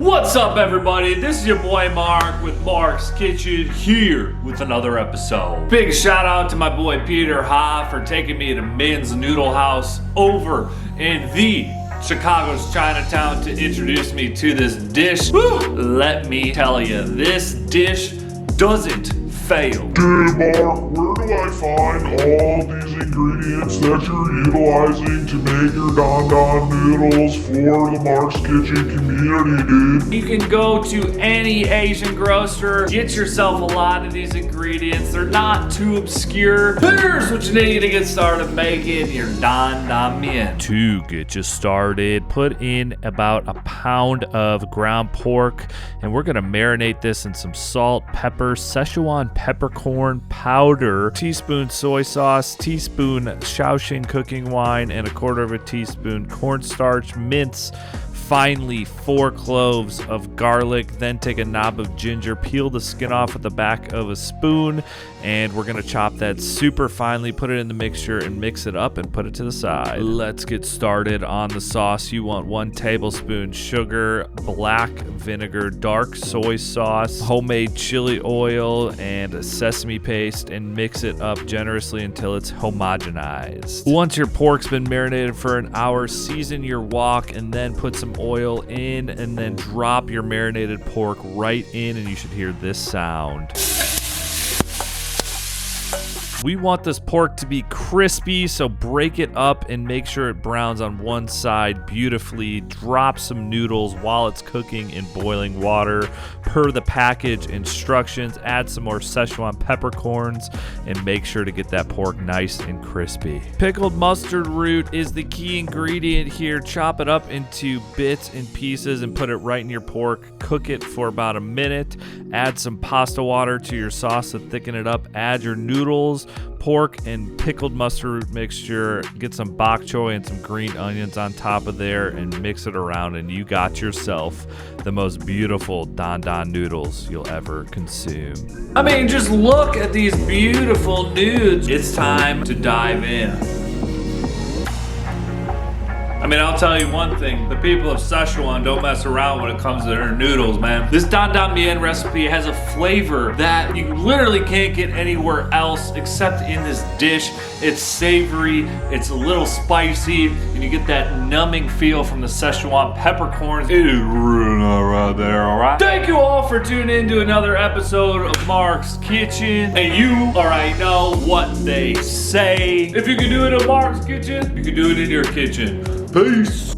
What's up, everybody? This is your boy Mark with Mark's Kitchen here with another episode. Big shout out to my boy Peter Ha for taking me to Min's Noodle House over in the Chicago's Chinatown to introduce me to this dish. Woo! Let me tell you, this dish doesn't fail. Hey Mark, where do I find all these ingredients that you're utilizing to make your Dan Dan Noodles for the Mark's Kitchen community, dude? You can go to any Asian grocer, get yourself a lot of these ingredients. They're not too obscure. Here's what you need to get started making your Dan Dan Mian. To get you started, put in about a pound of ground pork, and we're gonna marinate this in some salt, pepper, Sichuan peppercorn powder, teaspoon soy sauce, teaspoon Shaoxing Cooking Wine, and a quarter of a teaspoon cornstarch, mince finely 4 cloves of garlic. Then take a knob of ginger, peel the skin off with the back of a spoon, and we're gonna chop that super finely, put it in the mixture and mix it up and put it to the side. Let's get started on the sauce. You want 1 tablespoon sugar, black vinegar, dark soy sauce, homemade chili oil, and sesame paste, and mix it up generously until it's homogenized. Once your pork's been marinated for an hour, season your wok and then put some oil in, and then drop your marinated pork right in, and you should hear this sound. We want this pork to be crispy, so break it up and make sure it browns on one side beautifully. Drop some noodles while it's cooking in boiling water per the package instructions. Add some more Sichuan peppercorns and make sure to get that pork nice and crispy. Pickled mustard root is the key ingredient here. Chop it up into bits and pieces and put it right in your pork. Cook it for about a minute. Add some pasta water to your sauce to thicken it up. Add your noodles, pork, and pickled mustard root mixture. Get some bok choy and some green onions on top of there and mix it around, and you got yourself the most beautiful Dan Dan noodles you'll ever consume. I mean, just look at these beautiful nudes. It's time to dive in. I mean, I'll tell you one thing, the people of Sichuan don't mess around when it comes to their noodles, man. This Dan Dan Mian recipe has a flavor that you literally can't get anywhere else except in this dish. It's savory, it's a little spicy, and you get that numbing feel from the Sichuan peppercorns. It is really not right there, all right? Thank you all for tuning in to another episode of Mark's Kitchen. And you already know what they say. If you can do it in Mark's Kitchen, you can do it in your kitchen. Peace.